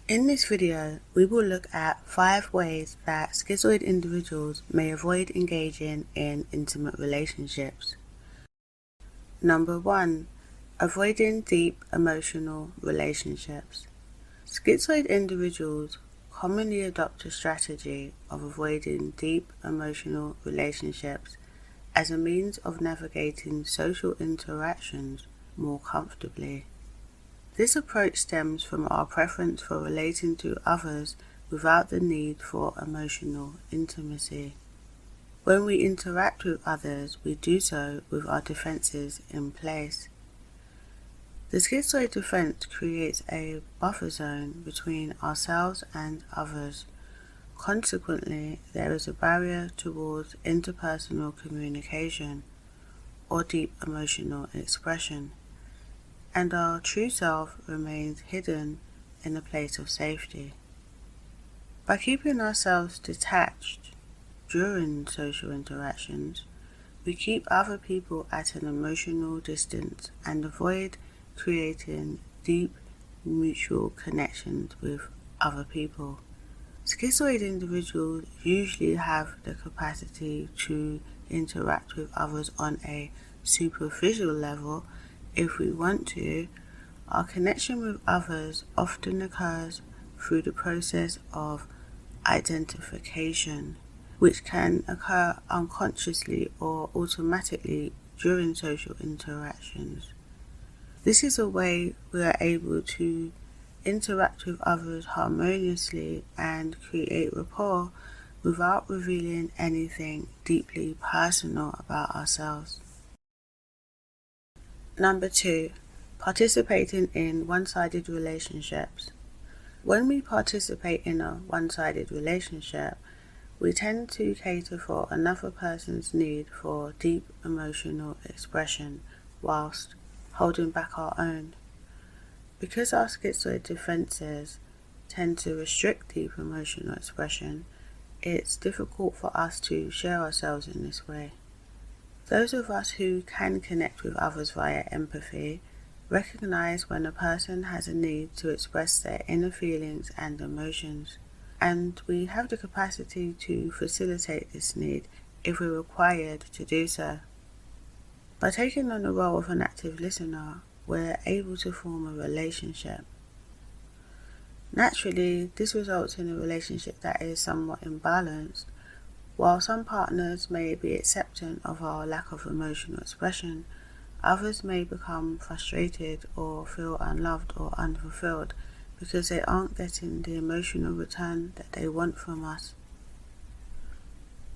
In this video, we will look at 5 ways that schizoid individuals may avoid engaging in intimate relationships. Number 1. Avoiding deep emotional relationships. Schizoid individuals commonly adopt a strategy of avoiding deep emotional relationships as a means of navigating social interactions more comfortably. This approach stems from our preference for relating to others without the need for emotional intimacy. When we interact with others, we do so with our defenses in place. The schizoid defense creates a buffer zone between ourselves and others. Consequently, there is a barrier towards interpersonal communication or deep emotional expression, and our true self remains hidden in a place of safety. By keeping ourselves detached during social interactions, we keep other people at an emotional distance and avoid creating deep mutual connections with other people. Schizoid individuals usually have the capacity to interact with others on a superficial level if we want to. Our connection with others often occurs through the process of identification, which can occur unconsciously or automatically during social interactions. This is a way we are able to interact with others harmoniously and create rapport without revealing anything deeply personal about ourselves. Number 2. Participating in one-sided relationships. When we participate in a one-sided relationship, we tend to cater for another person's need for deep emotional expression whilst holding back our own. Because our schizoid defenses tend to restrict deep emotional expression, it's difficult for us to share ourselves in this way. Those of us who can connect with others via empathy recognize when a person has a need to express their inner feelings and emotions, and we have the capacity to facilitate this need if we're required to do so. By taking on the role of an active listener, we're able to form a relationship. Naturally, this results in a relationship that is somewhat imbalanced. While some partners may be accepting of our lack of emotional expression, others may become frustrated or feel unloved or unfulfilled because they aren't getting the emotional return that they want from us.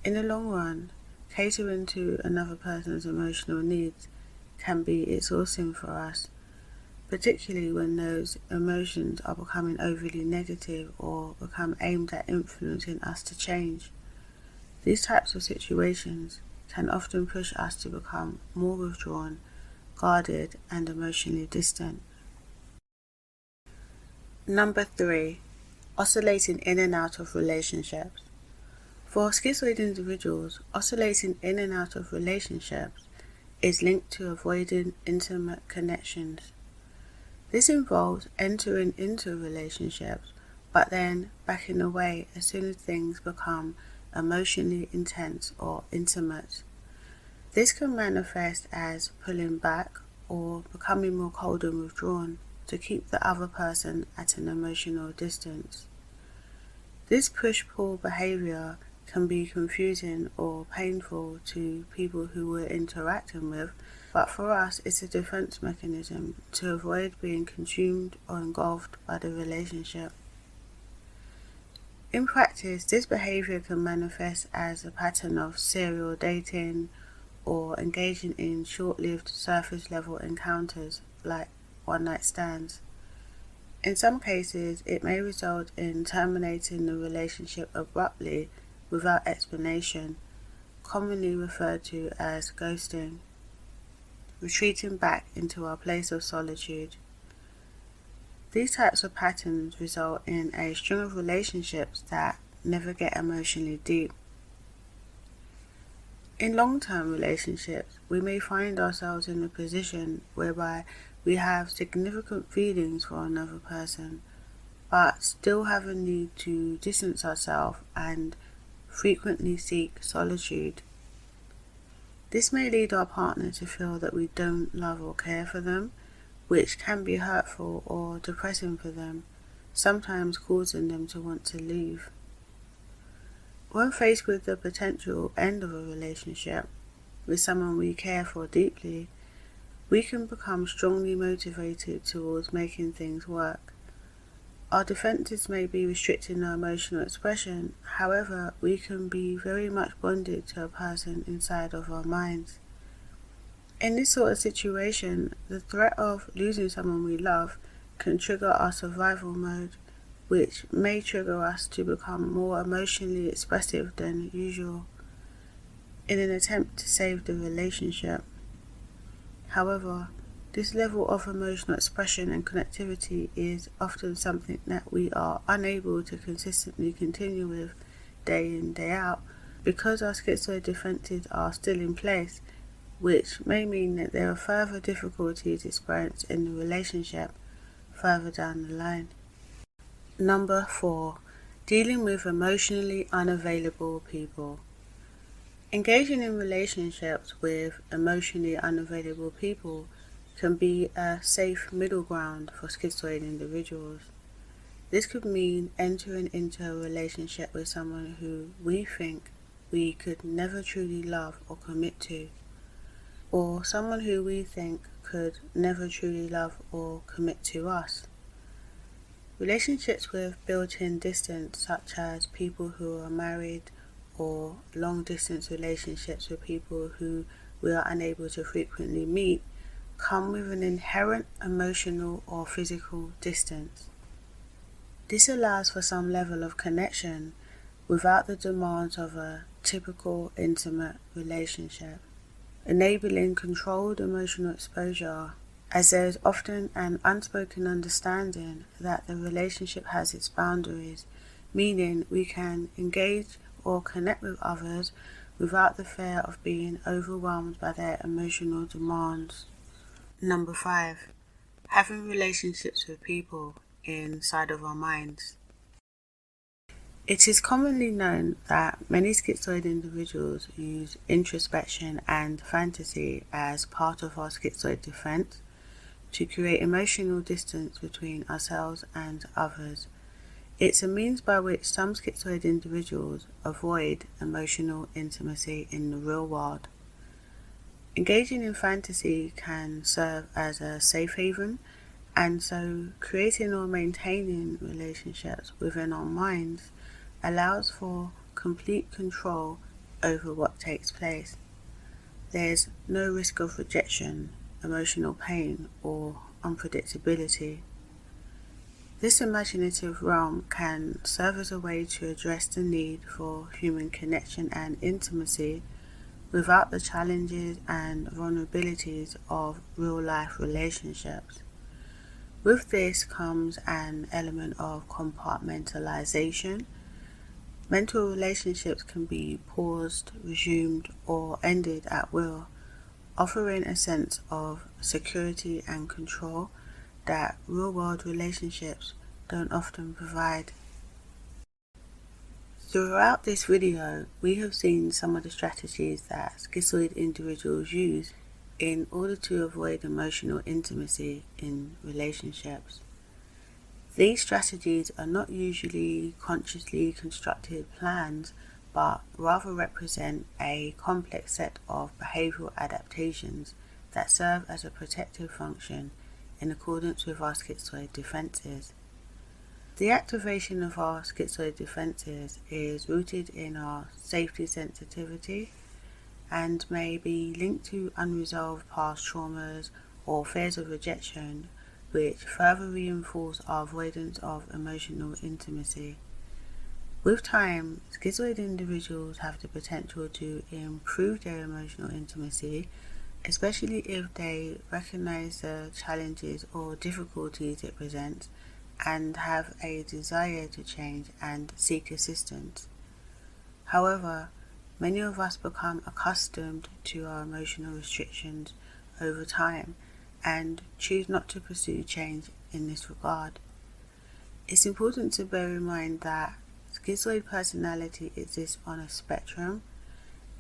In the long run, catering to another person's emotional needs can be exhausting for us, particularly when those emotions are becoming overly negative or become aimed at influencing us to change. These types of situations can often push us to become more withdrawn, guarded, and emotionally distant. Number 3. Oscillating in and out of relationships. For schizoid individuals, oscillating in and out of relationships is linked to avoiding intimate connections. This involves entering into relationships, but then backing away as soon as things become emotionally intense or intimate. This can manifest as pulling back or becoming more cold and withdrawn to keep the other person at an emotional distance. This push-pull behavior can be confusing or painful to people who we're interacting with, but for us it's a defense mechanism to avoid being consumed or engulfed by the relationship. In practice, this behavior can manifest as a pattern of serial dating or engaging in short-lived surface-level encounters like one-night stands. In some cases, it may result in terminating the relationship abruptly without explanation, commonly referred to as ghosting, retreating back into our place of solitude. These types of patterns result in a string of relationships that never get emotionally deep. In long-term relationships, we may find ourselves in a position whereby we have significant feelings for another person, but still have a need to distance ourselves and frequently seek solitude. This may lead our partner to feel that we don't love or care for them, which can be hurtful or depressing for them, sometimes causing them to want to leave. When faced with the potential end of a relationship with someone we care for deeply, we can become strongly motivated towards making things work. Our defenses may be restricting our emotional expression, however, we can be very much bonded to a person inside of our minds. In this sort of situation, the threat of losing someone we love can trigger our survival mode, which may trigger us to become more emotionally expressive than usual in an attempt to save the relationship. However, this level of emotional expression and connectivity is often something that we are unable to consistently continue with day in, day out, because our schizoid defenses are still in place, which may mean that there are further difficulties experienced in the relationship further down the line. Number 4. Dealing with emotionally unavailable people. Engaging in relationships with emotionally unavailable people can be a safe middle ground for schizoid individuals. This could mean entering into a relationship with someone who we think we could never truly love or commit to, or someone who we think could never truly love or commit to us. Relationships with built-in distance, such as people who are married, or long-distance relationships with people who we are unable to frequently meet, come with an inherent emotional or physical distance. This allows for some level of connection without the demands of a typical intimate relationship, enabling controlled emotional exposure, as there is often an unspoken understanding that the relationship has its boundaries, meaning we can engage or connect with others without the fear of being overwhelmed by their emotional demands. Number 5. Having relationships with people inside of our minds. It is commonly known that many schizoid individuals use introspection and fantasy as part of our schizoid defense to create emotional distance between ourselves and others. It's a means by which some schizoid individuals avoid emotional intimacy in the real world. Engaging in fantasy can serve as a safe haven, and so creating or maintaining relationships within our minds allows for complete control over what takes place. There's no risk of rejection, emotional pain, or unpredictability. This imaginative realm can serve as a way to address the need for human connection and intimacy without the challenges and vulnerabilities of real-life relationships. With this comes an element of compartmentalization. Mental relationships can be paused, resumed, or ended at will, offering a sense of security and control that real-world relationships don't often provide. Throughout this video, we have seen some of the strategies that schizoid individuals use in order to avoid emotional intimacy in relationships. These strategies are not usually consciously constructed plans, but rather represent a complex set of behavioral adaptations that serve as a protective function in accordance with our schizoid defenses. The activation of our schizoid defenses is rooted in our safety sensitivity and may be linked to unresolved past traumas or fears of rejection, which further reinforce our avoidance of emotional intimacy. With time, schizoid individuals have the potential to improve their emotional intimacy, especially if they recognize the challenges or difficulties it presents and have a desire to change and seek assistance. However, many of us become accustomed to our emotional restrictions over time and choose not to pursue change in this regard. It's important to bear in mind that schizoid personality exists on a spectrum.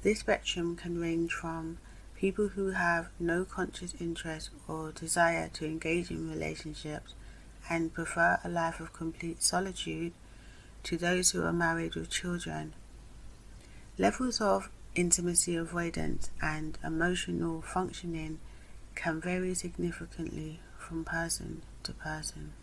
This spectrum can range from people who have no conscious interest or desire to engage in relationships and prefer a life of complete solitude to those who are married with children. Levels of intimacy avoidance and emotional functioning can vary significantly from person to person.